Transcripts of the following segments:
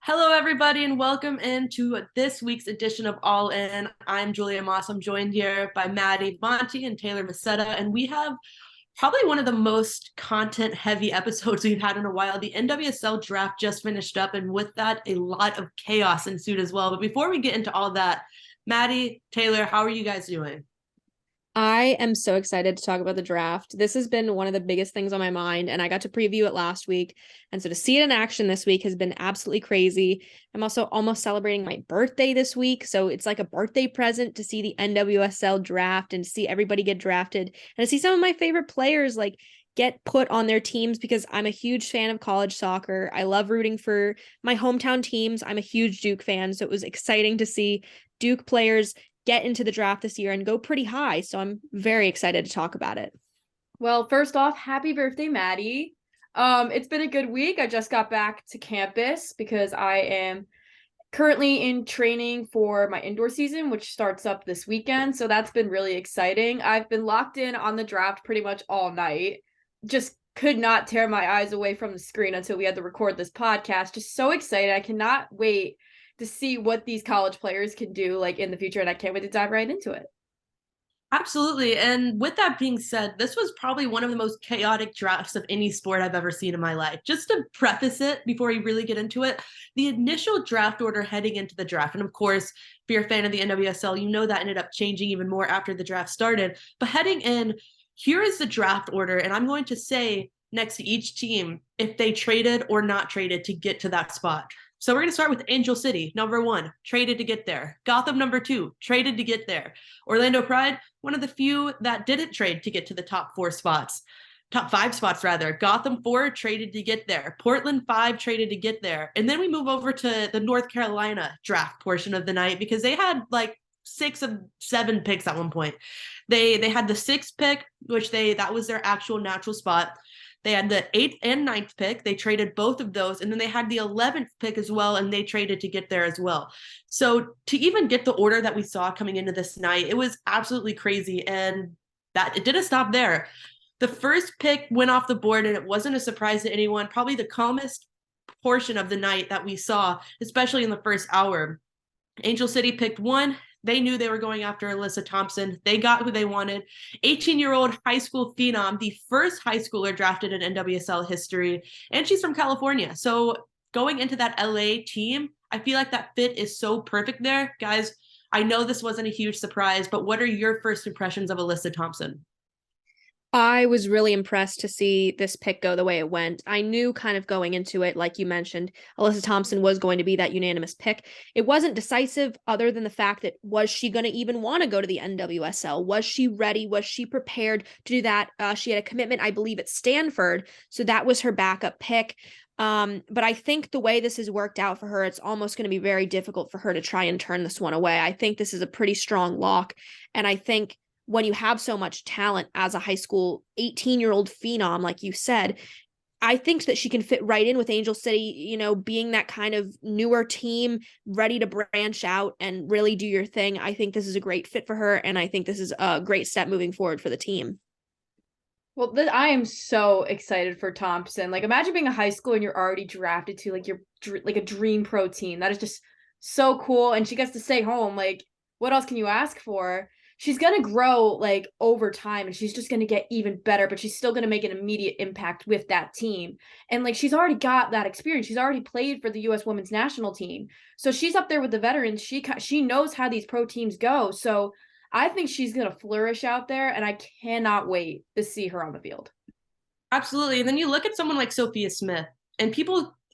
Hello, everybody, and welcome into this week's edition of All In. I'm Julia Moss. I'm joined here by Maddie Bimonte and Taylor Mascetta, and we have probably one of the most content-heavy episodes we've had in a while. The NWSL draft just finished up, and with that, a lot of chaos ensued as well. But before we get into all that, Maddie, Taylor, how are you guys doing? I am so excited to talk about the draft. This has been one of the biggest things on my mind, and I got to preview it last week. And so to see it in action this week has been absolutely crazy. I'm also almost celebrating my birthday this week. So it's like a birthday present to see the NWSL draft and to see everybody get drafted and to see some of my favorite players like get put on their teams because I'm a huge fan of college soccer. I love rooting for my hometown teams. I'm a huge Duke fan. So it was exciting to see Duke players get into the draft this year and go pretty high. So I'm very excited to talk about it. Well, first off, happy birthday, Maddie. It's been a good week. I just got back to campus because I am currently in training for my indoor season, which starts up this weekend. So that's been really exciting. I've been locked in on the draft pretty much all night. Just could not tear my eyes away from the screen until we had to record this podcast. Just so excited. I cannot wait to see what these college players can do like in the future, and I can't wait to dive right into it. Absolutely. And with that being said, this was probably one of the most chaotic drafts of any sport I've ever seen in my life. Just to preface it before we really get into it, the initial draft order heading into the draft, and of course, if you're a fan of the NWSL, you know that ended up changing even more after the draft started. But heading in, here is the draft order, and I'm going to say next to each team if they traded or not traded to get to that spot. So we're going to start with Angel City, number 1, traded to get there. Gotham, number 2, traded to get there. Orlando Pride, one of the few that didn't trade to get to the top 4 spots. Top 5 spots, rather. Gotham 4, traded to get there. Portland 5, traded to get there. And then we move over to the North Carolina draft portion of the night because they had like 6 of 7 picks at one point. They had the 6th pick, which that was their actual natural spot. They had the 8th and 9th pick. They traded both of those. And then they had the 11th pick as well, and they traded to get there as well. So to even get the order that we saw coming into this night, it was absolutely crazy. And that it didn't stop there. The first pick went off the board, and it wasn't a surprise to anyone. Probably the calmest portion of the night that we saw, especially in the first hour. Angel City picked 1. They knew they were going after Alyssa Thompson. They got who they wanted. 18-year-old high school phenom, the first high schooler drafted in NWSL history, and she's from California. So going into that LA team, I feel like that fit is so perfect there. Guys, I know this wasn't a huge surprise, but what are your first impressions of Alyssa Thompson? I was really impressed to see this pick go the way it went. I knew kind of going into it, like you mentioned, Alyssa Thompson was going to be that unanimous pick. It wasn't decisive other than the fact that was she going to even want to go to the NWSL? Was she ready? Was she prepared to do that? She had a commitment, I believe, at Stanford. So that was her backup pick. But I think the way this has worked out for her, it's almost going to be very difficult for her to try and turn this one away. I think this is a pretty strong lock. And I think when you have so much talent as a high school 18-year-old phenom, like you said, I think that she can fit right in with Angel City, being that kind of newer team, ready to branch out and really do your thing. I think this is a great fit for her, and I think this is a great step moving forward for the team. Well, I am so excited for Thompson. Like, imagine being a high school and you're already drafted to like like a dream pro team. That is just so cool. And she gets to stay home. Like, what else can you ask for? She's going to grow like over time and she's just going to get even better, but she's still going to make an immediate impact with that team. And like, she's already got that experience. She's already played for the US women's national team. So she's up there with the veterans. She knows how these pro teams go. So I think she's going to flourish out there, and I cannot wait to see her on the field. Absolutely. And then you look at someone like Sophia Smith, and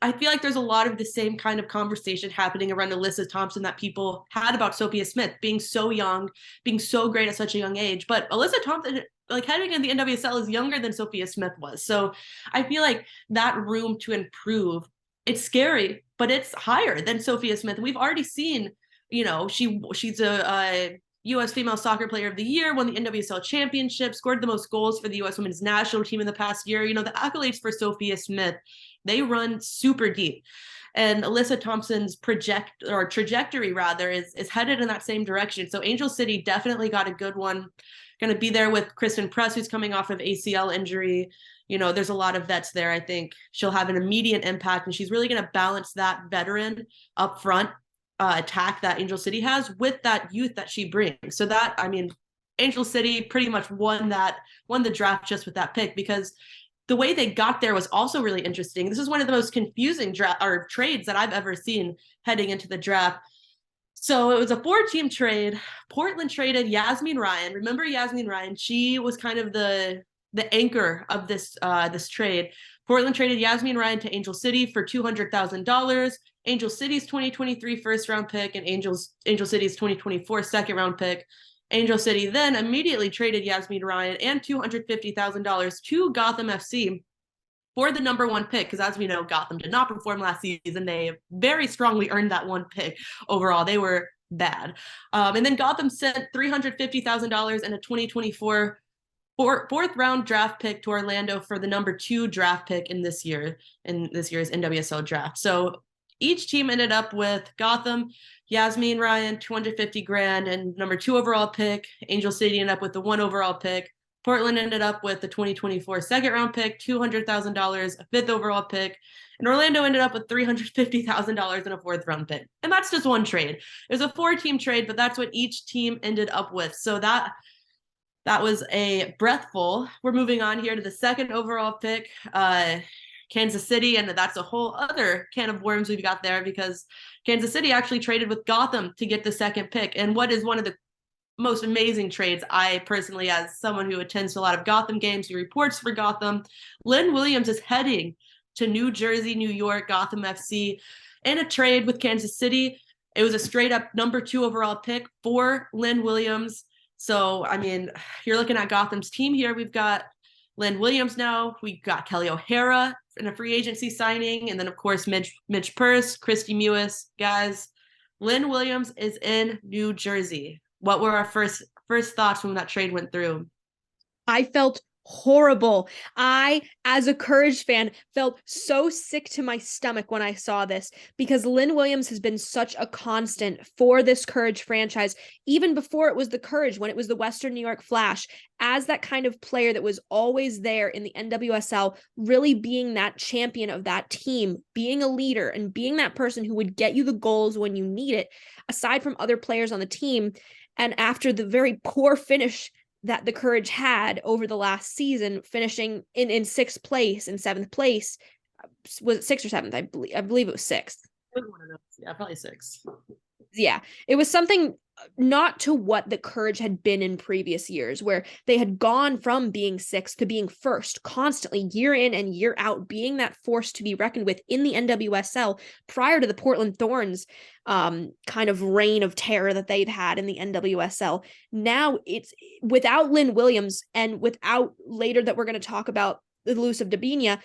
I feel like there's a lot of the same kind of conversation happening around Alyssa Thompson that people had about Sophia Smith being so young, being so great at such a young age. But Alyssa Thompson, like heading in the NWSL, is younger than Sophia Smith was. So I feel like that room to improve, it's scary, but it's higher than Sophia Smith. We've already seen, she's a U.S. Female Soccer Player of the Year, won the NWSL Championship, scored the most goals for the U.S. Women's National Team in the past year. The accolades for Sophia Smith, they run super deep. And Alyssa Thompson's trajectory rather is headed in that same direction. So Angel City definitely got a good one. Going to be there with Kristen Press, who's coming off of ACL injury. there's a lot of vets there. I think she'll have an immediate impact, and she's really going to balance that veteran up front attack that Angel City has with that youth that she brings. So that, I mean, Angel City pretty much won the draft just with that pick, because the way they got there was also really interesting. This is one of the most confusing trades that I've ever seen heading into the draft. So it was a 4-team trade. Portland traded Yasmin Ryan. Remember Yasmin Ryan? She was kind of the anchor of this trade. Portland traded Yasmin Ryan to Angel City for $200,000. Angel City's 2023 first round pick and Angel City's 2024 second round pick. Angel City then immediately traded Yasmin Ryan and $250,000 to Gotham FC for the number 1 pick, because as we know, Gotham did not perform last season. They very strongly earned that 1 pick overall. They were bad. And then Gotham sent $350,000 and a 2024 fourth round draft pick to Orlando for the number 2 draft pick in this year's NWSL draft. So each team ended up with Gotham, Yasmin Ryan, $250,000 and number 2 overall pick. Angel City ended up with the 1 overall pick. Portland ended up with the 2024 second round pick, $200,000, a 5th overall pick, and Orlando ended up with $350,000 and a 4th round pick. And that's just one trade. It was a 4-team trade, but that's what each team ended up with. So that was a breathful. We're moving on here to the 2nd overall pick, Kansas City, and that's a whole other can of worms we've got there, because Kansas City actually traded with Gotham to get the 2nd pick. And what is one of the most amazing trades, I personally, as someone who attends a lot of Gotham games, who reports for Gotham, Lynn Williams is heading to New Jersey, New York, Gotham FC in a trade with Kansas City. It was a straight up number 2 overall pick for Lynn Williams. So, I mean, you're looking at Gotham's team here. We've got Lynn Williams now. We've got Kelly O'Hara in a free agency signing. And then, of course, Midge Purse, Christy Mewis. Guys, Lynn Williams is in New Jersey. What were our first thoughts when that trade went through? I felt horrible. I, as a Courage fan, felt so sick to my stomach when I saw this, because Lynn Williams has been such a constant for this Courage franchise, even before it was the Courage, when it was the Western New York Flash, as that kind of player that was always there in the NWSL, really being that champion of that team, being a leader and being that person who would get you the goals when you need it, aside from other players on the team. And after the very poor finish that the Courage had over the last season, finishing in 6th place and 7th place, was it 6th or 7th? I believe it was 6th. Yeah, probably 6th. Yeah, it was something not to what the Courage had been in previous years, where they had gone from being 6th to being 1st constantly, year in and year out, being that force to be reckoned with in the NWSL prior to the Portland Thorns kind of reign of terror that they've had in the NWSL. Now it's without Lynn Williams, and without, later that we're going to talk about, the loss of Dabinia.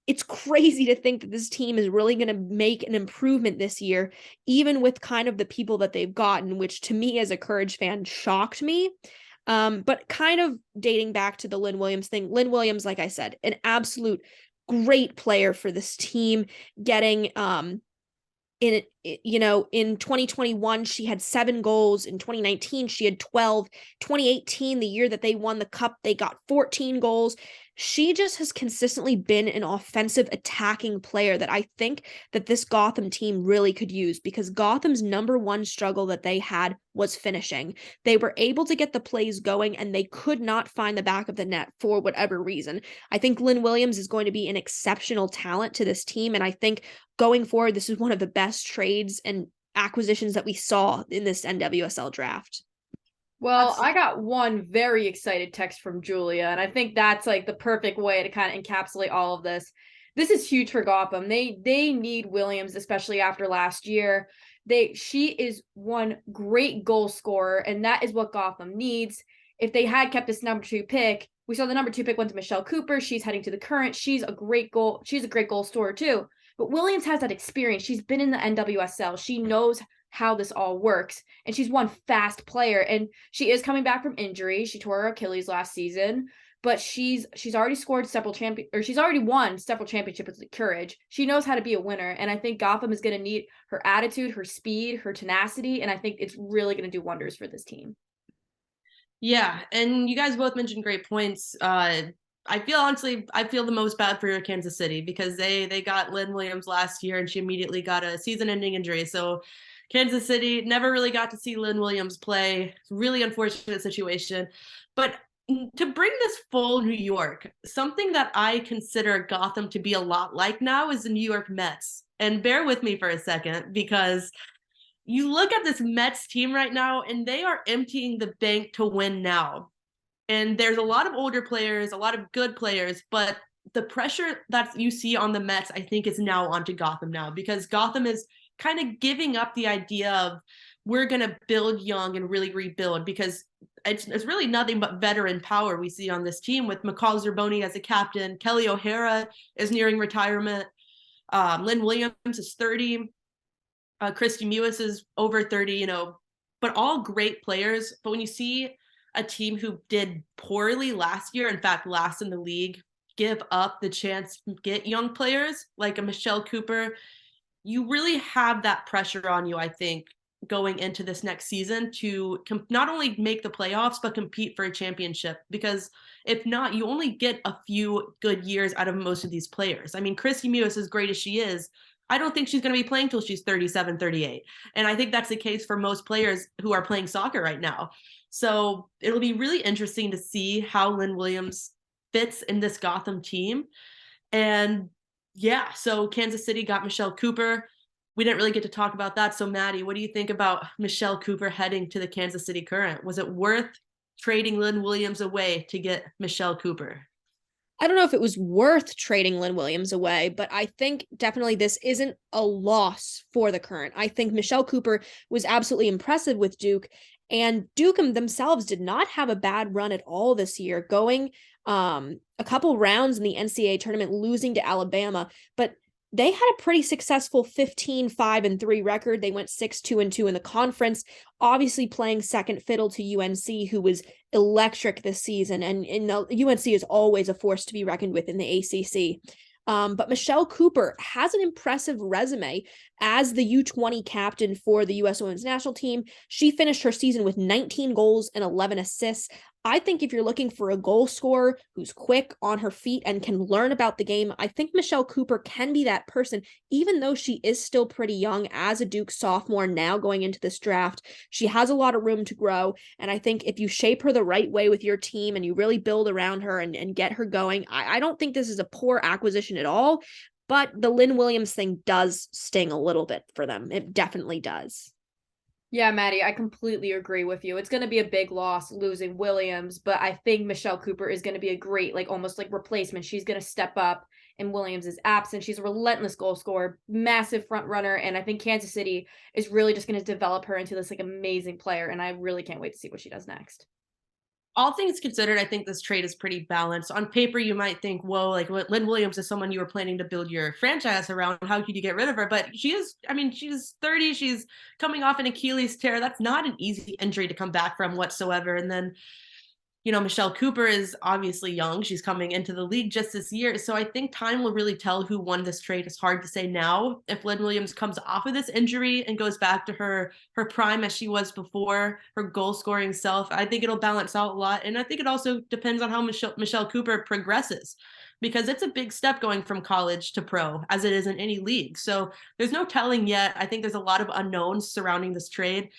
It's crazy to think that this team is really going to make an improvement this year, even with kind of the people that they've gotten, which to me as a Courage fan shocked me. But kind of dating back to the Lynn Williams thing, Lynn Williams, like I said, an absolute great player for this team, getting in 2021 she had 7 goals. In 2019 she had 12. 2018, the year that they won the cup, they got 14 goals. She just has consistently been an offensive attacking player that I think that this Gotham team really could use, because Gotham's number 1 struggle that they had was finishing. They were able to get the plays going and they could not find the back of the net for whatever reason. I think Lynn Williams is going to be an exceptional talent to this team, and I think going forward, this is one of the best trades and acquisitions that we saw in this NWSL draft. Well, I got one very excited text from Julia, and I think that's like the perfect way to kind of encapsulate all of this. This is huge for Gotham. They need Williams, especially after last year. She is one great goal scorer, and that is what Gotham needs. If they had kept this number 2 pick, we saw the number 2 pick went to Michelle Cooper. She's heading to the Current. She's a great goal scorer too. But Williams has that experience. She's been in the NWSL. She knows how this all works, and she's one fast player, and she is coming back from injury. She tore her Achilles last season, but she's already scored she's already won several championships with the Courage. She knows how to be a winner, and I think Gotham is going to need her attitude, her speed, her tenacity, and I think it's really going to do wonders for this team. Yeah, and you guys both mentioned great points. I feel the most bad for Kansas City because they got Lynn Williams last year and she immediately got a season-ending injury. So Kansas City never really got to see Lynn Williams play. Really unfortunate situation. But to bring this full New York, something that I consider Gotham to be a lot like now is the New York Mets. And bear with me for a second because you look at this Mets team right now and they are emptying the bank to win now. And there's a lot of older players, a lot of good players, but the pressure that you see on the Mets, I think, is now onto Gotham now because Gotham is kind of giving up the idea of we're going to build young and really rebuild because it's really nothing but veteran power we see on this team with McCall Zerboni as a captain. Kelly O'Hara is nearing retirement. Lynn Williams is 30. Christy Mewis is over 30, but all great players. But when you see a team who did poorly last year, in fact, last in the league, give up the chance to get young players like a Michelle Cooper, you really have that pressure on you, I think, going into this next season to not only make the playoffs, but compete for a championship. Because if not, you only get a few good years out of most of these players. I mean, Christy Mewis, as great as she is, I don't think she's going to be playing till she's 37, 38. And I think that's the case for most players who are playing soccer right now. So it'll be really interesting to see how Lynn Williams fits in this Gotham team. And yeah, so Kansas City got Michelle Cooper. We didn't really get to talk about that. So Maddie, what do you think about Michelle Cooper heading to the Kansas City Current? Was it worth trading Lynn Williams away to get Michelle Cooper? I don't know if it was worth trading Lynn Williams away, but I think definitely this isn't a loss for the Current. I think Michelle Cooper was absolutely impressive with Duke, and Duke themselves did not have a bad run at all this year, going a couple rounds in the NCAA tournament, losing to Alabama, but they had a pretty successful 15-5-3 record. They went 6-2-2 in the conference, obviously playing second fiddle to UNC, who was electric this season. And UNC is always a force to be reckoned with in the ACC. But Michelle Cooper has an impressive resume as the U20 captain for the U.S. Women's National Team. She finished her season with 19 goals and 11 assists. I think if you're looking for a goal scorer who's quick on her feet and can learn about the game, I think Michelle Cooper can be that person, even though she is still pretty young as a Duke sophomore now going into this draft. She has a lot of room to grow. And I think if you shape her the right way with your team and you really build around her and get her going, I don't think this is a poor acquisition at all. But the Lynn Williams thing does sting a little bit for them. It definitely does. Yeah, Maddie, I completely agree with you. It's going to be a big loss losing Williams, but I think Michelle Cooper is going to be a great, almost replacement. She's going to step up in Williams' absence. She's a relentless goal scorer, massive front runner, and I think Kansas City is really just going to develop her into this amazing player, and I really can't wait to see what she does next. All things considered, I think this trade is pretty balanced. On paper, you might think, whoa, Lynn Williams is someone you were planning to build your franchise around. How could you get rid of her? But she's 30. She's coming off an Achilles tear. That's not an easy injury to come back from whatsoever. And then, Michelle Cooper is obviously young. She's coming into the league just this year. So I think time will really tell who won this trade. It's hard to say now. If Lynn Williams comes off of this injury and goes back to her prime as she was before, her goal scoring self, I think it'll balance out a lot. And I think it also depends on how Michelle Cooper progresses, because it's a big step going from college to pro, as it is in any league. So there's no telling yet. I think there's a lot of unknowns surrounding this trade.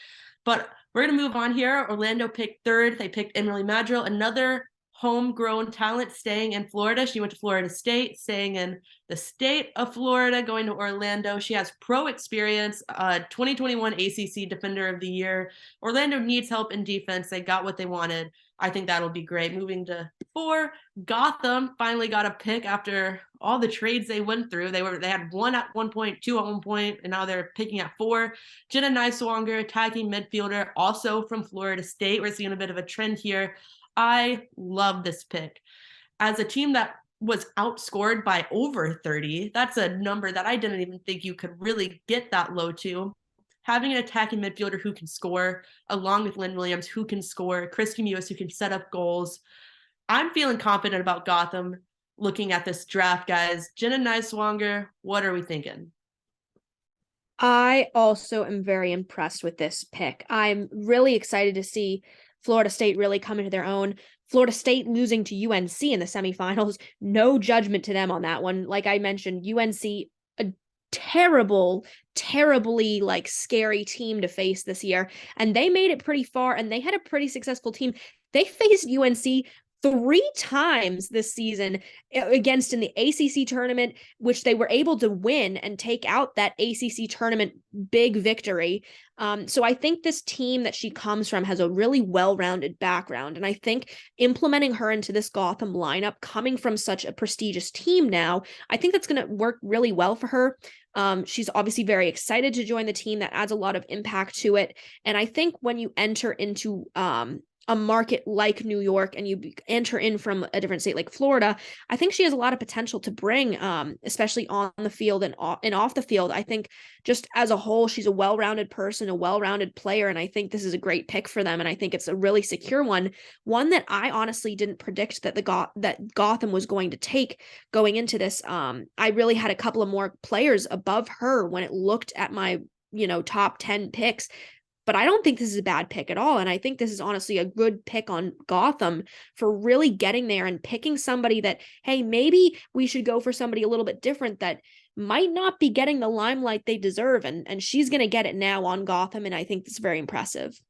But we're going to move on here. Orlando picked third. They picked Emily Madrill, another homegrown talent staying in Florida. She went to Florida State, staying in the state of Florida, going to Orlando. She has pro experience, 2021 ACC Defender of the Year. Orlando needs help in defense. They got what they wanted. I think that'll be great. Moving to 4, Gotham finally got a pick after all the trades they went through. They had 1 at one point, 2 at one point, and now they're picking at 4. Jenna Niswanger, attacking midfielder, also from Florida State. We're seeing a bit of a trend here. I love this pick. As a team that was outscored by over 30, that's a number that I didn't even think you could really get that low to. Having an attacking midfielder who can score, along with Lynn Williams, who can score, Christy Mewis, who can set up goals. I'm feeling confident about Gotham looking at this draft, guys. Jenna Niswanger, what are we thinking? I also am very impressed with this pick. I'm really excited to see Florida State really coming to their own. Florida State losing to UNC in the semifinals. No judgment to them on that one. Like I mentioned, UNC, a terribly like scary team to face this year. And they made it pretty far and they had a pretty successful team. They faced UNC 3 times this season against in the ACC tournament, which they were able to win and take out that ACC tournament big victory. So I think this team that she comes from has a really well-rounded background. And I think implementing her into this Gotham lineup, coming from such a prestigious team now, I think that's going to work really well for her. She's obviously very excited to join the team. That adds a lot of impact to it. And I think when you enter into a market like New York and you enter in from a different state like Florida, I think she has a lot of potential to bring, especially on the field and off the field. I think just as a whole, she's a well-rounded person, a well-rounded player, and I think this is a great pick for them. And I think it's a really secure one that I honestly didn't predict that that Gotham was going to take going into this. I really had a couple of more players above her when it looked at my top 10 picks. But I don't think this is a bad pick at all. And I think this is honestly a good pick on Gotham for really getting there and picking somebody that, hey, maybe we should go for somebody a little bit different that might not be getting the limelight they deserve. And she's going to get it now on Gotham. And I think that's very impressive.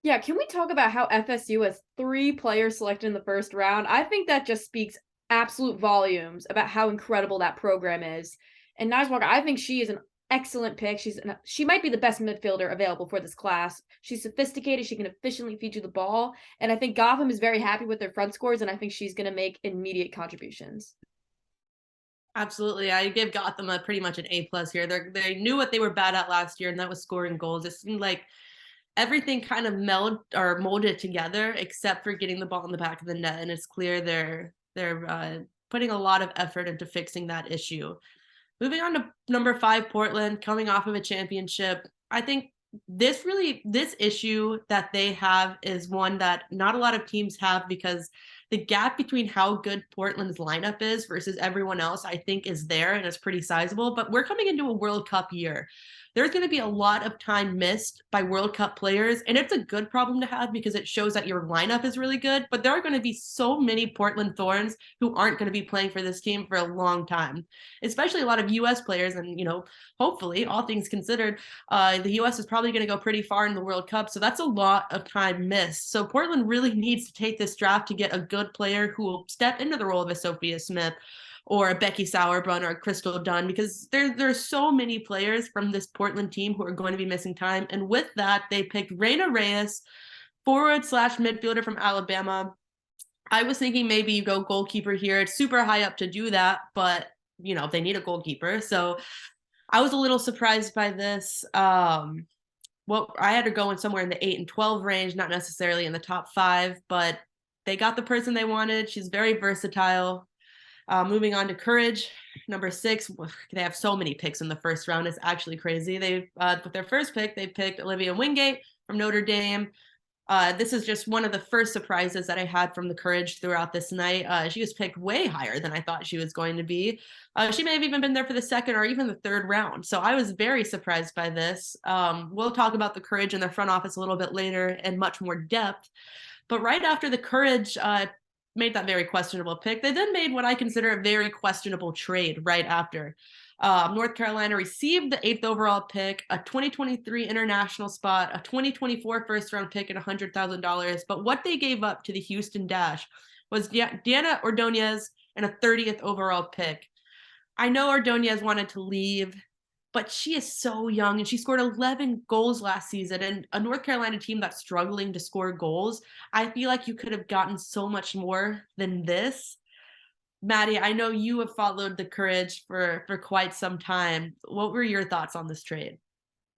Yeah, can we talk about how FSU has 3 players selected in the first round? I think that just speaks absolute volumes about how incredible that program is. And Nyes Walker, I think she is an excellent pick. She might be the best midfielder available for this class. She's sophisticated. She can efficiently feed you the ball. And I think Gotham is very happy with their front scores, and I think she's going to make immediate contributions. Absolutely. I give Gotham pretty much an A+ here. They knew what they were bad at last year, and that was scoring goals. It seemed like everything kind of molded together except for getting the ball in the back of the net. And it's clear they're putting a lot of effort into fixing that issue. Moving on to number 5, Portland, coming off of a championship. I think this issue that they have is one that not a lot of teams have, because the gap between how good Portland's lineup is versus everyone else, I think, is there, and it's pretty sizable. But we're coming into a World Cup year. There's going to be a lot of time missed by World Cup players, and it's a good problem to have because it shows that your lineup is really good, but there are going to be so many Portland Thorns who aren't going to be playing for this team for a long time, especially a lot of U.S. players. And, hopefully, all things considered, the U.S. is probably going to go pretty far in the World Cup, so that's a lot of time missed. So Portland really needs to take this draft to get a good player who will step into the role of a Sophia Smith or a Becky Sauerbrunn or a Crystal Dunn, because there's so many players from this Portland team who are going to be missing time. And with that, they picked Reina Reyes, forward/midfielder from Alabama. I was thinking maybe you go goalkeeper here. It's super high up to do that, but they need a goalkeeper. So I was a little surprised by this. I had to go in somewhere in the 8 and 12 range, not necessarily in the top 5, but they got the person they wanted. She's very versatile. Moving on to Courage, number 6. They have so many picks in the first round. It's actually crazy. With their first pick, they picked Olivia Wingate from Notre Dame. This is just one of the first surprises that I had from the Courage throughout this night. She was picked way higher than I thought she was going to be. She may have even been there for the second or even the third round. So I was very surprised by this. We'll talk about the Courage in their front office a little bit later in much more depth. But right after the Courage made that very questionable pick, they then made what I consider a very questionable trade right after. North Carolina received the 8th overall pick, a 2023 international spot, a 2024 first-round pick, and $100,000. But what they gave up to the Houston Dash was Diana Ordonez and a 30th overall pick. I know Ordonez wanted to leave, but she is so young, and she scored 11 goals last season. And a North Carolina team that's struggling to score goals, I feel like you could have gotten so much more than this. Maddie, I know you have followed the Courage for quite some time. What were your thoughts on this trade?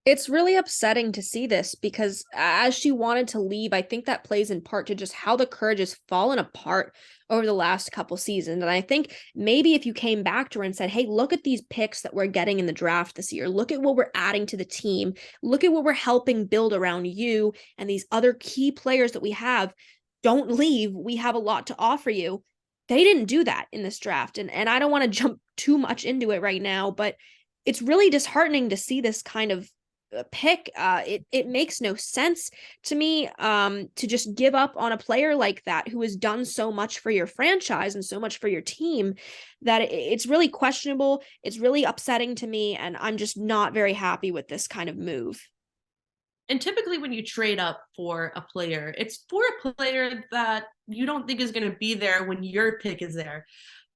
It's really upsetting to see this because as she wanted to leave, I think that plays in part to just how the Courage has fallen apart over the last couple seasons. And I think maybe if you came back to her and said, hey, look at these picks that we're getting in the draft this year. Look at what we're adding to the team. Look at what we're helping build around you and these other key players that we have. Don't leave. We have a lot to offer you. They didn't do that in this draft. And I don't want to jump too much into it right now, but it's really disheartening to see this kind of pick. It makes no sense to me to just give up on a player like that who has done so much for your franchise and so much for your team, that it's really questionable. It's really upsetting to me, and I'm just not very happy with this kind of move. And typically when you trade up for a player, it's for a player that you don't think is going to be there when your pick is there.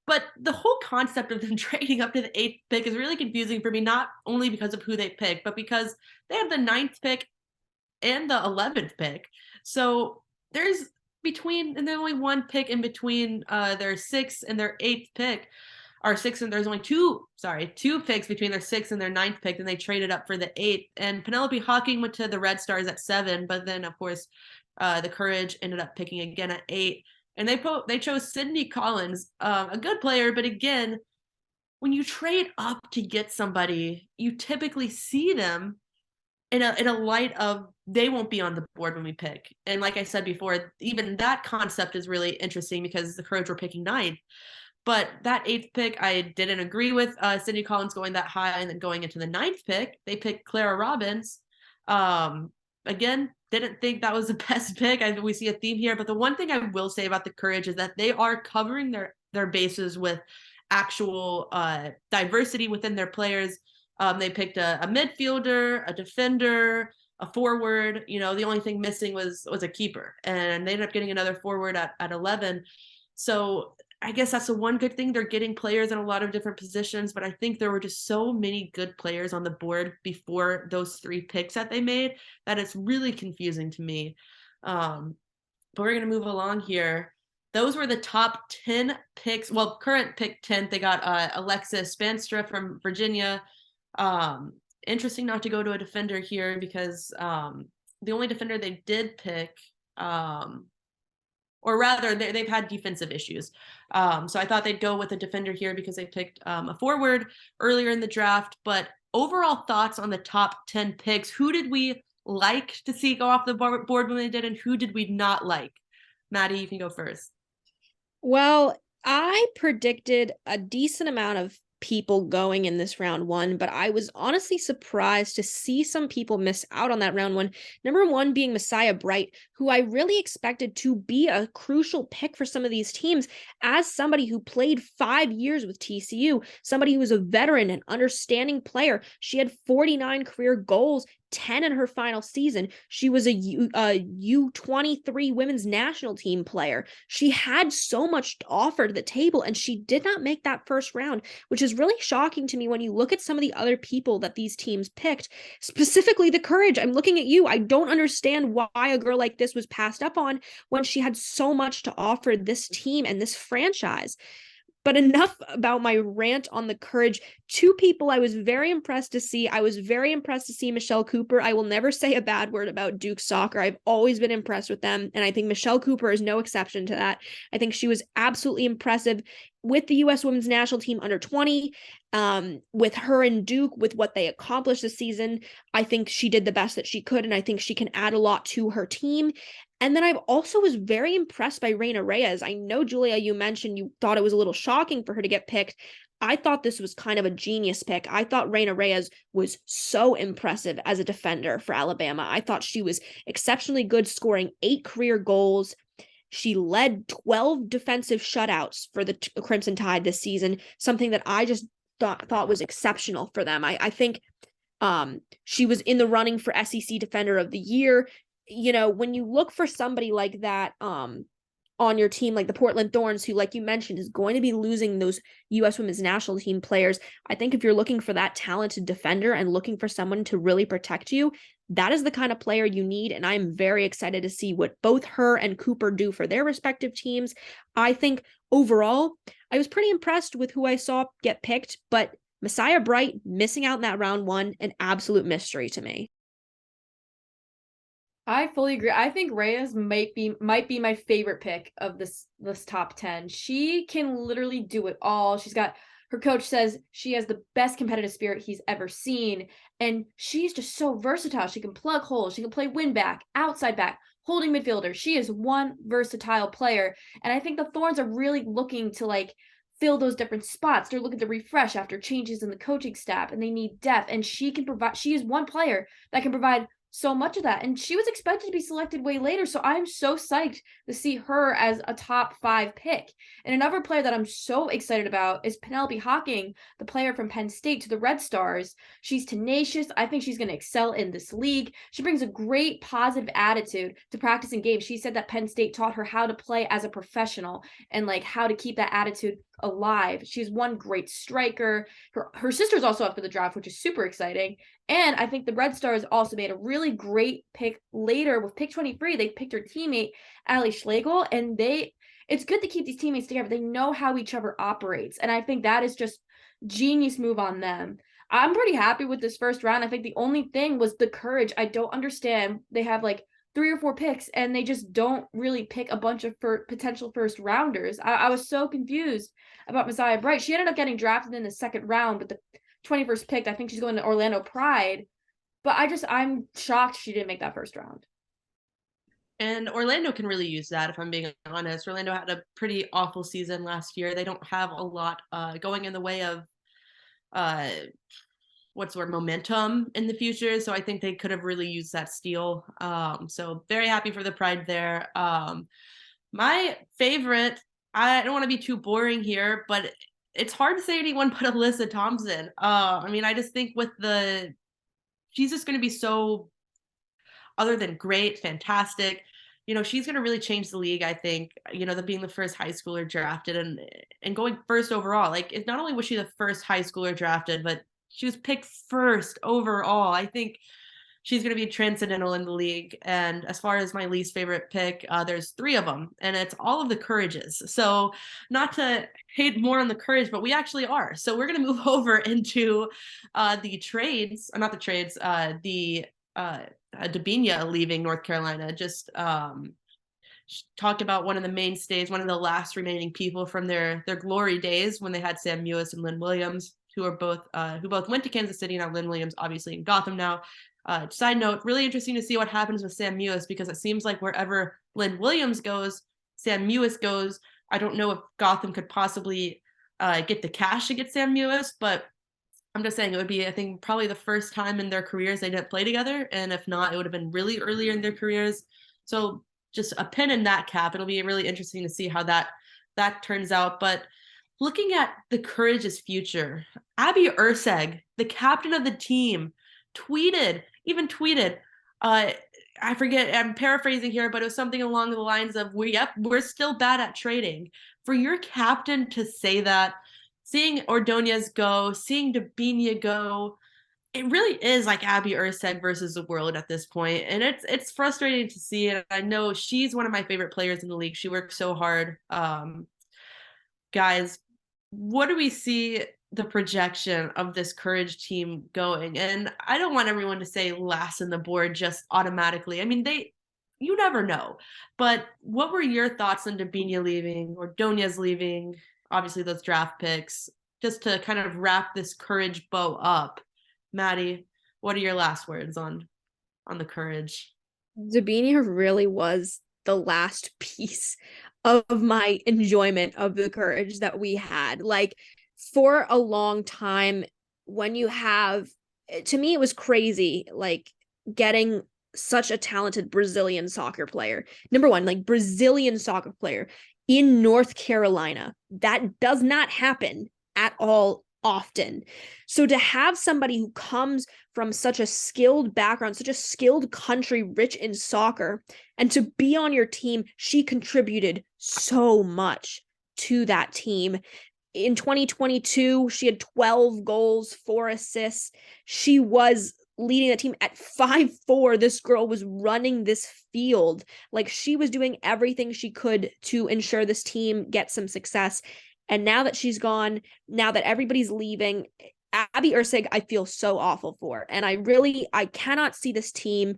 But the whole concept of them trading up to the 8th pick is really confusing for me, not only because of who they pick, but because they have the 9th pick and the 11th pick. So there's only one pick in between their 6th and their 8th pick. Or 6th, and there's only two picks between their 6th and their 9th pick, and they traded up for the 8th. And Penelope Hawking went to the Red Stars at 7, but then of course the Courage ended up picking again at 8. And they chose Sydney Collins, a good player, but again, when you trade up to get somebody, you typically see them in a light of they won't be on the board when we pick. And like I said before, even that concept is really interesting because the Courage were picking 9th. But that 8th pick, I didn't agree with Sydney Collins going that high, and then going into the 9th pick, they picked Clara Robbins. Again, didn't think that was the best pick. We see a theme here, but the one thing I will say about the Courage is that they are covering their bases with actual diversity within their players. They picked a midfielder, a defender, a forward. The only thing missing was a keeper, and they ended up getting another forward at 11. So I guess that's the one good thing. They're getting players in a lot of different positions, but I think there were just so many good players on the board before those 3 picks that they made that it's really confusing to me. But we're going to move along here. Those were the top 10 picks. Well, current pick 10th, they got Alexis Spanstra from Virginia. Interesting not to go to a defender here because the only defender they did pick, or rather they've had defensive issues. So I thought they'd go with a defender here because they picked a forward earlier in the draft. But overall thoughts on the top 10 picks, who did we like to see go off the board when they did, and who did we not like? Maddie, you can go first. Well, I predicted a decent amount of people going in this round 1, but I was honestly surprised to see some people miss out on that round 1. Number 1 being Messiah Bright, who I really expected to be a crucial pick for some of these teams as somebody who played 5 years with TCU, somebody who was a veteran and understanding player. She had 49 career goals, 10 in her final season. She was a U23 women's national team player. She had so much to offer to the table, and she did not make that first round, which is really shocking to me when you look at some of the other people that these teams picked, specifically the Courage. I'm looking at you. I don't understand why a girl like this was passed up on when she had so much to offer this team and this franchise. But enough about my rant on the Courage. 2 people I was very impressed to see. I was very impressed to see Michelle Cooper. I will never say a bad word about Duke soccer. I've always been impressed with them, and I think Michelle Cooper is no exception to that. I think she was absolutely impressive with the U.S. women's national team under 20, with her and Duke, with what they accomplished this season. I think she did the best that she could, and I think she can add a lot to her team. And then I also was very impressed by Reina Reyes. I know, Julia, you mentioned you thought it was a little shocking for her to get picked. I thought this was kind of a genius pick. I thought Reina Reyes was so impressive as a defender for Alabama. I thought she was exceptionally good, scoring 8 career goals. She led 12 defensive shutouts for the Crimson Tide this season, something that I just thought was exceptional for them. I think she was in the running for SEC Defender of the Year. When you look for somebody like that on your team, like the Portland Thorns, who, like you mentioned, is going to be losing those U.S. women's national team players, I think if you're looking for that talented defender and looking for someone to really protect you, that is the kind of player you need. And I'm very excited to see what both her and Cooper do for their respective teams. I think overall, I was pretty impressed with who I saw get picked, but Messiah Bright missing out in that round 1, an absolute mystery to me. I fully agree. I think Reyes might be my favorite pick of this top 10. She can literally do it all. Her coach says she has the best competitive spirit he's ever seen, and she's just so versatile. She can plug holes. She can play win back, outside back, holding midfielder. She is one versatile player, and I think the Thorns are really looking to fill those different spots. They're looking to refresh after changes in the coaching staff, and they need depth. And she is one player that can provide so much of that. And she was expected to be selected way later. So I'm so psyched to see her as a top 5 pick. And another player that I'm so excited about is Penelope Hocking, the player from Penn State to the Red Stars. She's tenacious. I think she's going to excel in this league. She brings a great positive attitude to practicing games. She said that Penn State taught her how to play as a professional and like how to keep that attitude alive. She's one great striker. Her sister's also up for the draft, which is super exciting. And I think the Red Stars also made a really great pick later with pick 23. They picked her teammate, Allie Schlegel, and it's good to keep these teammates together. They know how each other operates. And I think that is just genius move on them. I'm pretty happy with this first round. I think the only thing was the courage. I don't understand. They have like 3 or 4 picks and they just don't really pick a bunch of potential first rounders. I was so confused about Messiah Bright. She ended up getting drafted in the second round, but the 21st pick, I think she's going to Orlando Pride. But I'm shocked she didn't make that first round. And Orlando can really use that, if I'm being honest. Orlando had a pretty awful season last year. They don't have a lot going in the way of momentum in the future. So I think they could have really used that steal. So very happy for the Pride there. My favorite, I don't want to be too boring here, but it's hard to say anyone but Alyssa Thompson. I mean, I just think she's just going to be so, other than great, fantastic. She's going to really change the league, I think, being the first high schooler drafted and going first overall. Like, not only was she the first high schooler drafted, but she was picked first overall. I think she's going to be transcendental in the league. And as far as my least favorite pick, there's 3 of them, and it's all of the Courages. So not to hate more on the Courage, but we actually are. So we're going to move over into the trades, or not the trades, Dabinia leaving North Carolina. Just talked about one of the mainstays, one of the last remaining people from their glory days when they had Sam Mewis and Lynn Williams, who both went to Kansas City. Now Lynn Williams obviously in Gotham now. Side note, really interesting to see what happens with Sam Mewis, because it seems like wherever Lynn Williams goes, Sam Mewis goes. I don't know if Gotham could possibly get the cash to get Sam Mewis, but I'm just saying it would be, I think, probably the first time in their careers they didn't play together. And if not, it would have been really earlier in their careers. So just a pin in that cap. It'll be really interesting to see how that turns out. But looking at the Courage's future, Abby Urseg, the captain of the team, tweeted, I forget, I'm paraphrasing here, but it was something along the lines of, we're still bad at trading. For your captain to say that, seeing Ordonez go, seeing Dabinia go, it really is like Abby Urseg versus the world at this point. And it's frustrating to see it. I know she's one of my favorite players in the league. She works so hard. Guys, what do we see the projection of this Courage team going? And I don't want everyone to say last in the board just automatically. I mean, you never know. But what were your thoughts on Dabinia leaving, or Donya's leaving, obviously those draft picks, just to kind of wrap this Courage bow up? Maddie, what are your last words on the Courage? Dabinia really was the last piece of my enjoyment of the Courage that we had. Like, for a long time, when you have, to me, it was crazy, like, getting such a talented Brazilian soccer player. Number one, like, Brazilian soccer player in North Carolina. That does not happen at all often. So to have somebody who comes from such a skilled background, such a skilled country rich in soccer, and to be on your team, she contributed so much to that team. In 2022, she had 12 goals, 4 assists. She was leading the team at 5'4". This girl was running this field. Like, she was doing everything she could to ensure this team get some success. And now that she's gone, now that everybody's leaving, Abby Ursig, I feel so awful for. And I cannot see this team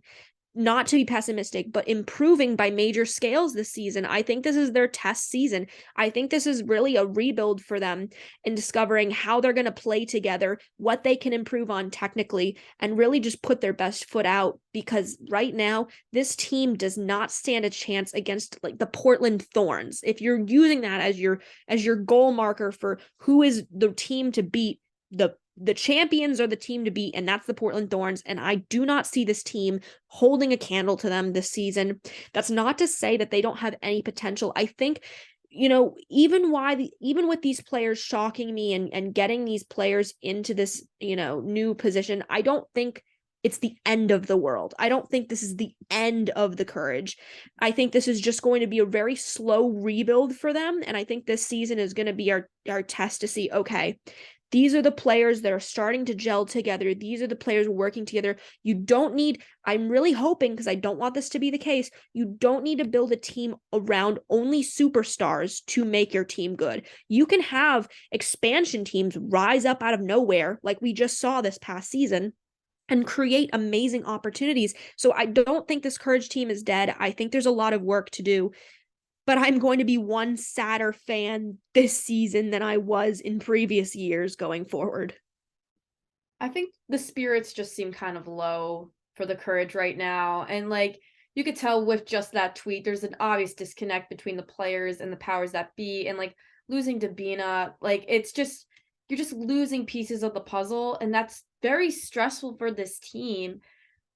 not to be pessimistic, but improving by major scales this season. I think this is their test season. I think this is really a rebuild for them in discovering how they're going to play together, what they can improve on technically, and really just put their best foot out, because right now this team does not stand a chance against like the Portland Thorns. If you're using that as your goal marker for who is the team to beat, the champions are the team to beat, and that's the Portland Thorns. And I do not see this team holding a candle to them this season. That's not to say that they don't have any potential. I think, even with these players shocking me and getting these players into this, new position, I don't think it's the end of the world. I don't think this is the end of the Courage. I think this is just going to be a very slow rebuild for them. And I think this season is going to be our test to see, okay, these are the players that are starting to gel together. These are the players working together. You don't need, I'm really hoping, because I don't want this to be the case, you don't need to build a team around only superstars to make your team good. You can have expansion teams rise up out of nowhere, like we just saw this past season, and create amazing opportunities. So I don't think this Courage team is dead. I think there's a lot of work to do. But I'm going to be one sadder fan this season than I was in previous years going forward. I think the spirits just seem kind of low for the Courage right now. And like you could tell with just that tweet, there's an obvious disconnect between the players and the powers that be. And like losing Dabina, like it's just, you're just losing pieces of the puzzle. And that's very stressful for this team.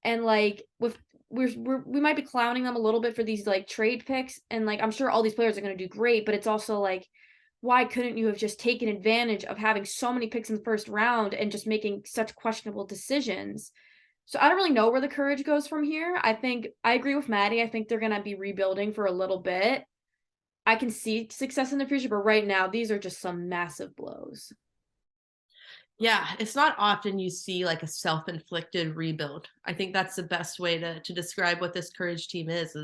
And like we might be clowning them a little bit for these like trade picks, and like I'm sure all these players are going to do great, but it's also like, why couldn't you have just taken advantage of having so many picks in the first round and just making such questionable decisions? So I don't really know where the Courage goes from here. I think I agree with Maddie. I think they're going to be rebuilding for a little bit. I can see success in the future, but right now these are just some massive blows. Yeah, it's not often you see like a self-inflicted rebuild. I think that's the best way to describe what this Courage team is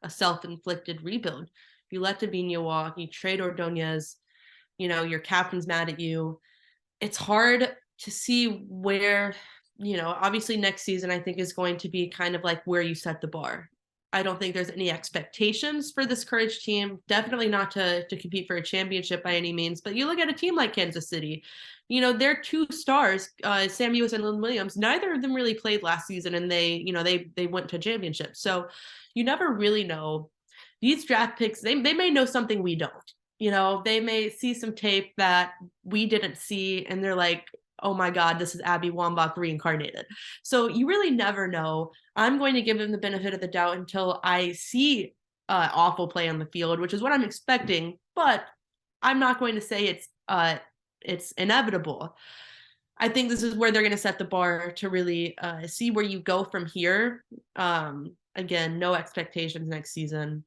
a self-inflicted rebuild. You let Davinia walk, you trade Ordonez, your captain's mad at you. It's hard to see where, obviously next season I think is going to be kind of like where you set the bar. I don't think there's any expectations for this Courage team, definitely not to compete for a championship by any means, but you look at a team like Kansas City, their two stars, Sam Ewis and Lynn Williams, neither of them really played last season, and they went to championships. So you never really know. These draft picks, they may know something we don't. They may see some tape that we didn't see, and they're like, oh my God, this is Abby Wambach reincarnated. So you really never know. I'm going to give them the benefit of the doubt until I see awful play on the field, which is what I'm expecting, but I'm not going to say it's inevitable. I think this is where they're going to set the bar to really see where you go from here. Again, no expectations next season.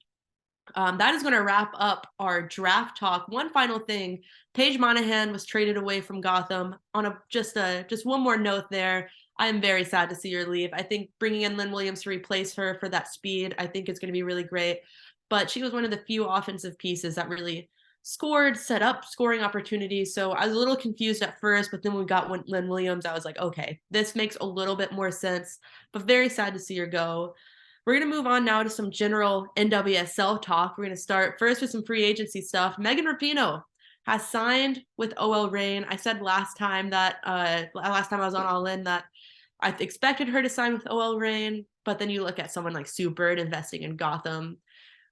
That is going to wrap up our draft talk. One final thing, Paige Monahan was traded away from Gotham. On just one more note there, I am very sad to see her leave. I think bringing in Lynn Williams to replace her for that speed, I think it's going to be really great. But she was one of the few offensive pieces that really scored, set up scoring opportunities. So I was a little confused at first, but then when we got Lynn Williams, I was like, okay, this makes a little bit more sense, but very sad to see her go. We're going to move on now to some general NWSL talk. We're going to start first with some free agency stuff. Megan Rapinoe has signed with OL Reign. I said last time I was on All In that I expected her to sign with OL Reign, but then you look at someone like Sue Bird investing in Gotham.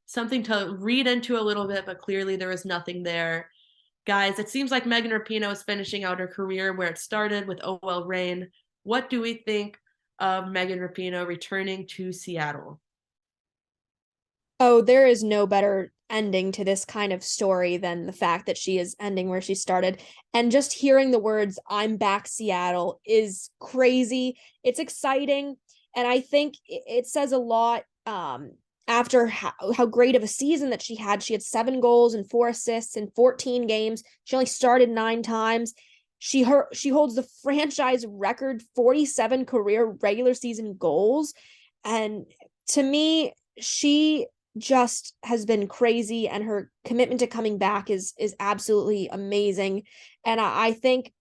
Something to read into a little bit, but clearly there was nothing there. Guys, it seems like Megan Rapinoe is finishing out her career where it started with OL Reign. What do we think of Megan Rapinoe returning to Seattle? Oh, there is no better ending to this kind of story than the fact that she is ending where she started. And just hearing the words, I'm back Seattle, is crazy. It's exciting. And I think it says a lot after how great of a season that she had. She had 7 goals and 4 assists in 14 games. She only started 9 times. She holds the franchise record 47 career regular season goals. And to me, she just has been crazy, and her commitment to coming back is absolutely amazing. And I think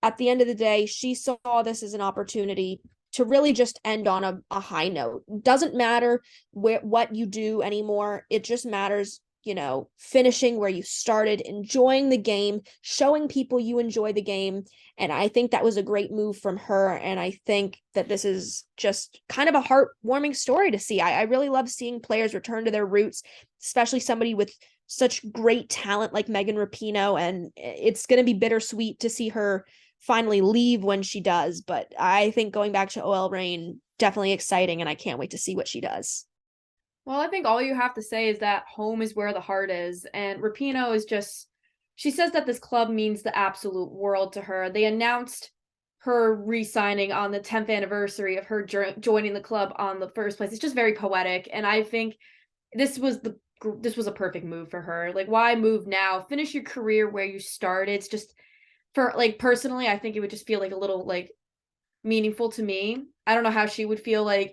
at the end of the day, she saw this as an opportunity to really just end on a high note. Doesn't matter what you do anymore. It just matters, finishing where you started, enjoying the game, showing people you enjoy the game. And I think that was a great move from her. And I think that this is just kind of a heartwarming story to see. I really love seeing players return to their roots, especially somebody with such great talent like Megan Rapinoe. And it's going to be bittersweet to see her finally leave when she does. But I think going back to OL Reign, definitely exciting. And I can't wait to see what she does. Well, I think all you have to say is that home is where the heart is. And Rapinoe is just, she says that this club means the absolute world to her. They announced her re-signing on the 10th anniversary of her joining the club on the first place. It's just very poetic. And I think this was a perfect move for her. Like, why move now? Finish your career where you started. It's just, for like, personally, I think it would just feel like a little like meaningful to me. I don't know how she would feel like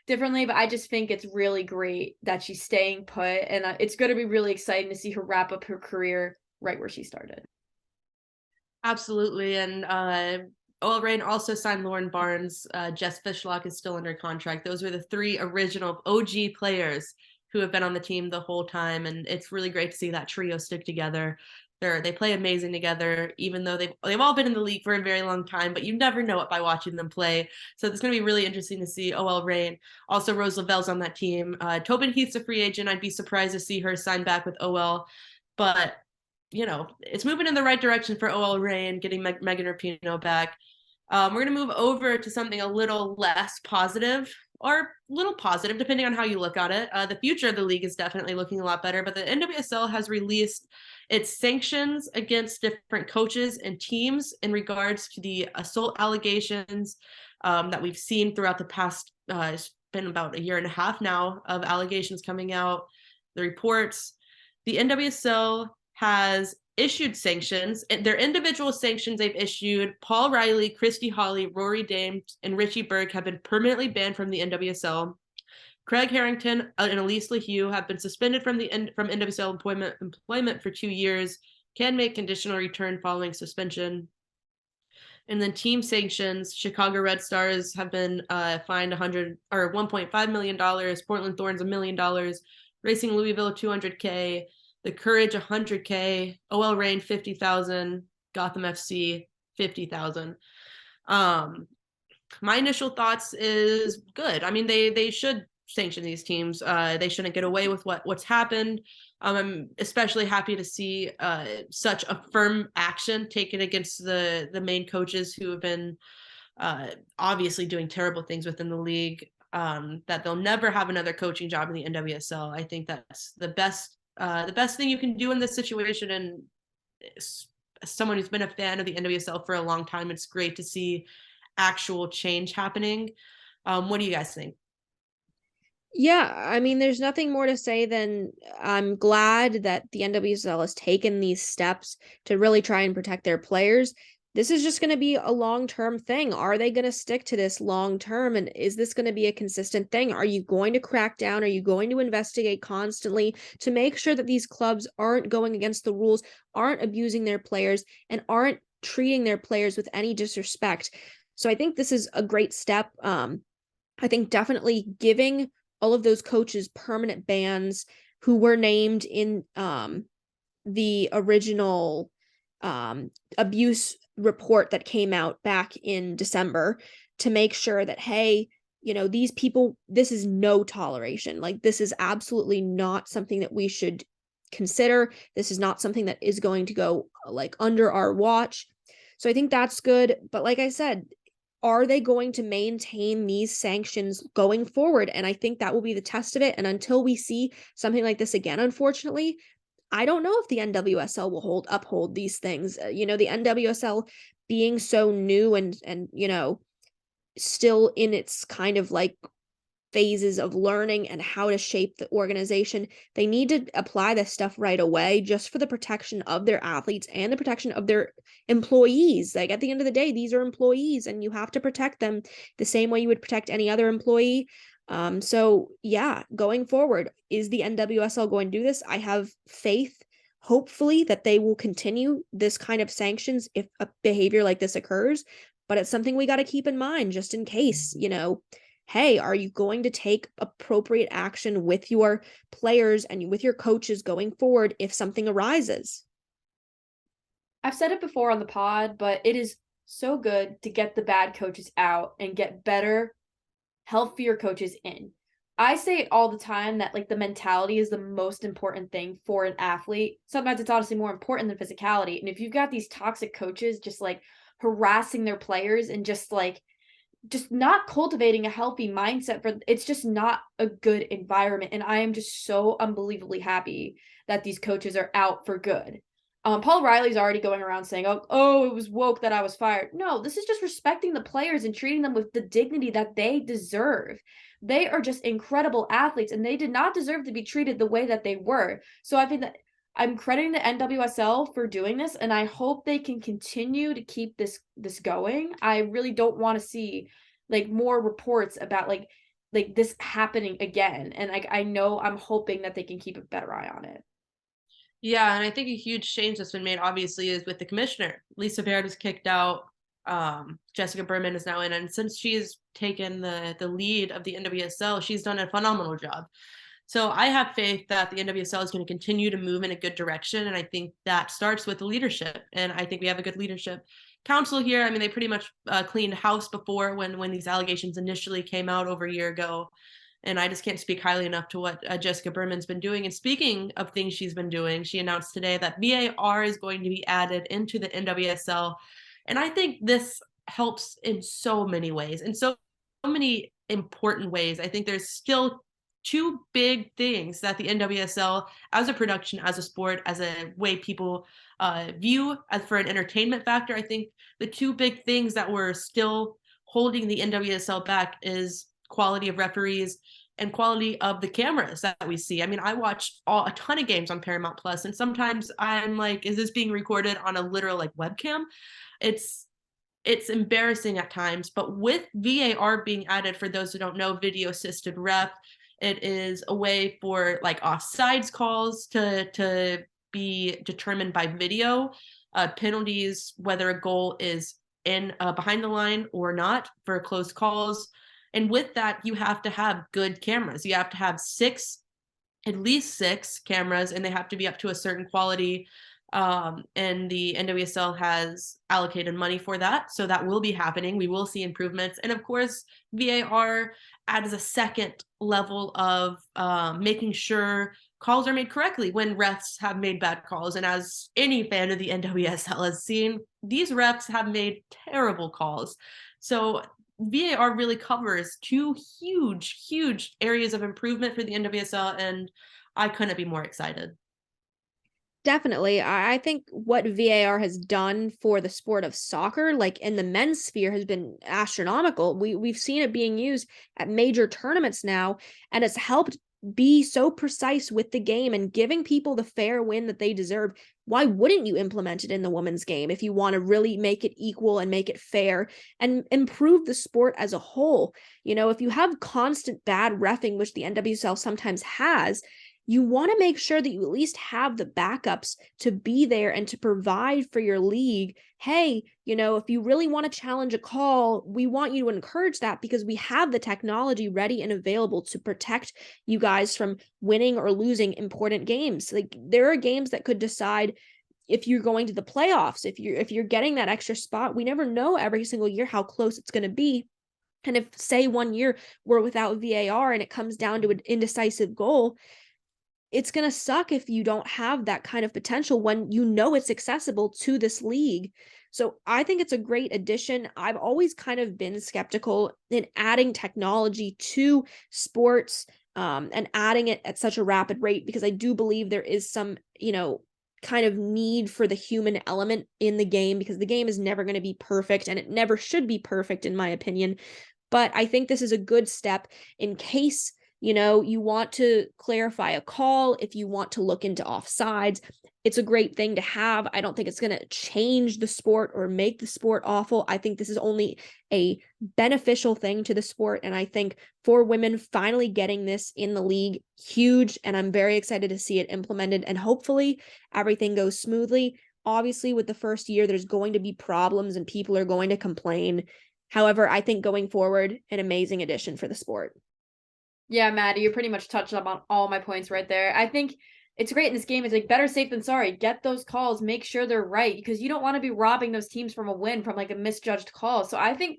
differently, but I just think it's really great that she's staying put, and it's going to be really exciting to see her wrap up her career right where she started. Absolutely. And OL Reign also signed Lauren Barnes. Jess Fishlock is still under contract. Those were the 3 original OG players who have been on the team the whole time, and it's really great to see that trio stick together. They play amazing together, even though they've all been in the league for a very long time, but you never know it by watching them play. So it's going to be really interesting to see OL Reign. Also, Rose Lavelle's on that team. Tobin Heath's a free agent. I'd be surprised to see her sign back with OL, but it's moving in the right direction for OL Reign, getting Megan Rapinoe back. We're going to move over to something a little less positive, or a little positive, depending on how you look at it. The future of the league is definitely looking a lot better, but the NWSL has released its sanctions against different coaches and teams in regards to the assault allegations that we've seen throughout the past, it's been about a year and a half now of allegations coming out, the reports. The NWSL has issued sanctions. Their individual sanctions they've issued: Paul Riley, Christy Hawley, Rory Dame, and Richie Berg have been permanently banned from the NWSL. Craig Harrington and Elise LaHue have been suspended from NWSL employment for 2 years, can make conditional return following suspension. And then team sanctions: Chicago Red Stars have been fined $1.5 million, Portland Thorns $1 million, Racing Louisville $200K, the Courage $100K, OL Reign $50,000, Gotham FC $50,000. My initial thoughts is good. I mean, they should sanction these teams. They shouldn't get away with what's happened. I'm especially happy to see such a firm action taken against the main coaches who have been obviously doing terrible things within the league. That they'll never have another coaching job in the NWSL. I think that's the best thing you can do in this situation. And as someone who's been a fan of the NWSL for a long time, it's great to see actual change happening. What do you guys think? Yeah, I mean, there's nothing more to say than I'm glad that the NWSL has taken these steps to really try and protect their players. This is just going to be a long-term thing. Are they going to stick to this long-term? And is this going to be a consistent thing? Are you going to crack down? Are you going to investigate constantly to make sure that these clubs aren't going against the rules, aren't abusing their players, and aren't treating their players with any disrespect? So I think this is a great step. I think definitely giving all of those coaches permanent bans who were named in the original abuse report that came out back in December, to make sure that, hey, these people, this is no toleration. Like, this is absolutely not something that we should consider. This is not something that is going to go like under our watch. So I think that's good. But like I said, are they going to maintain these sanctions going forward? And I think that will be the test of it. And until we see something like this again, unfortunately, I don't know if the NWSL will uphold these things. The NWSL being so new and still in its kind of like phases of learning and how to shape the organization, they need to apply this stuff right away, just for the protection of their athletes and the protection of their employees. Like, at the end of the day, these are employees and you have to protect them the same way you would protect any other employee. So yeah, going forward, is the NWSL going to do this? I have faith, hopefully, that they will continue this kind of sanctions if a behavior like this occurs. but it's something we got to keep in mind just in case, hey, are you going to take appropriate action with your players and with your coaches going forward if something arises? I've said it before on the pod, but it is so good to get the bad coaches out and get better, healthier coaches in. I say it all the time that like the mentality is the most important thing for an athlete. Sometimes it's honestly more important than physicality. And if you've got these toxic coaches just like harassing their players and just not cultivating a healthy mindset, for it's just not a good environment. And I am just so unbelievably happy that these coaches are out for good. Paul Riley's already going around saying, oh, it was woke that I was fired. No, this is just respecting the players and treating them with the dignity that they deserve. They are just incredible athletes, and they did not deserve to be treated the way that they were. So I think that I'm crediting the NWSL for doing this, and I hope they can continue to keep this going. I really don't want to see like more reports about like this happening again. And like I'm hoping that they can keep a better eye on it. Yeah, and I think a huge change that's been made, obviously, is with the commissioner. Lisa Baird was kicked out. Jessica Berman is now in, and since she's taken the lead of the NWSL, she's done a phenomenal job. So I have faith that the NWSL is going to continue to move in a good direction, and I think that starts with the leadership. And I think we have a good leadership council here. I mean, they pretty much cleaned house before when these allegations initially came out over a year ago. And I just can't speak highly enough to what Jessica Berman's been doing. And speaking of things she's been doing, she announced today that VAR is going to be added into the NWSL. And I think this helps in so many ways, in so many important ways. I think there's still two big things that the NWSL, as a production, as a sport, as a way people view as for an entertainment factor, I think the two big things that were still holding the NWSL back is quality of referees and quality of the cameras that we see. I mean, I watch a ton of games on Paramount Plus, and sometimes I'm like, is this being recorded on a literal like webcam? It's embarrassing at times, but with VAR being added, for those who don't know, video assisted ref, it is a way for like offsides calls to be determined by video, penalties, whether a goal is in behind the line or not for close calls. And with that, you have to have good cameras. You have to have at least six cameras, and they have to be up to a certain quality. And the NWSL has allocated money for that. So that will be happening. We will see improvements. And of course, VAR adds a second level of making sure calls are made correctly when refs have made bad calls. And as any fan of the NWSL has seen, these refs have made terrible calls. So VAR really covers two huge areas of improvement for the NWSL, and I couldn't be more excited. Definitely. I think what VAR has done for the sport of soccer, like in the men's sphere, has been astronomical. We've seen it being used at major tournaments now, and it's helped be so precise with the game and giving people the fair win that they deserve. Why wouldn't you implement it in the women's game if you want to really make it equal and make it fair and improve the sport as a whole? If you have constant bad reffing, which the NWSL sometimes has, you want to make sure that you at least have the backups to be there and to provide for your league. Hey, if you really want to challenge a call, we want you to encourage that because we have the technology ready and available to protect you guys from winning or losing important games. Like there are games that could decide if you're going to the playoffs, if you're getting that extra spot. We never know every single year how close it's going to be. And if, say, one year we're without VAR and it comes down to an indecisive goal, it's going to suck if you don't have that kind of potential when it's accessible to this league. So I think it's a great addition. I've always kind of been skeptical in adding technology to sports and adding it at such a rapid rate because I do believe there is some, kind of need for the human element in the game because the game is never going to be perfect and it never should be perfect in my opinion. But I think this is a good step in case you want to clarify a call, if you want to look into offsides, it's a great thing to have. I don't think it's going to change the sport or make the sport awful. I think this is only a beneficial thing to the sport. And I think for women finally getting this in the league, huge. And I'm very excited to see it implemented and hopefully everything goes smoothly. Obviously, with the first year, there's going to be problems and people are going to complain. However, I think going forward, an amazing addition for the sport. Yeah, Maddie, you pretty much touched up on all my points right there. I think it's great in this game. It's like better safe than sorry. Get those calls, make sure they're right, because you don't want to be robbing those teams from a win from like a misjudged call. So I think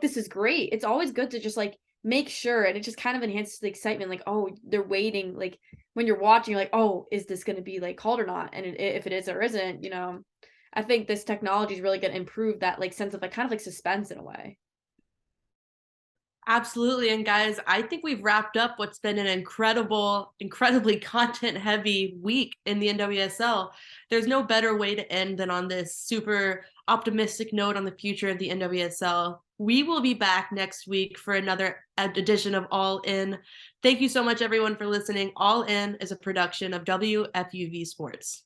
this is great. It's always good to just like make sure, and it just kind of enhances the excitement. Like, oh, they're waiting. Like when you're watching, you're like, oh, is this going to be like called or not? And if it is or isn't, I think this technology is really going to improve that like sense of like kind of like suspense in a way. Absolutely. And guys, I think we've wrapped up what's been an incredibly content heavy week in the NWSL. There's no better way to end than on this super optimistic note on the future of the NWSL. We will be back next week for another edition of All In. Thank you so much, everyone, for listening. All In is a production of WFUV Sports.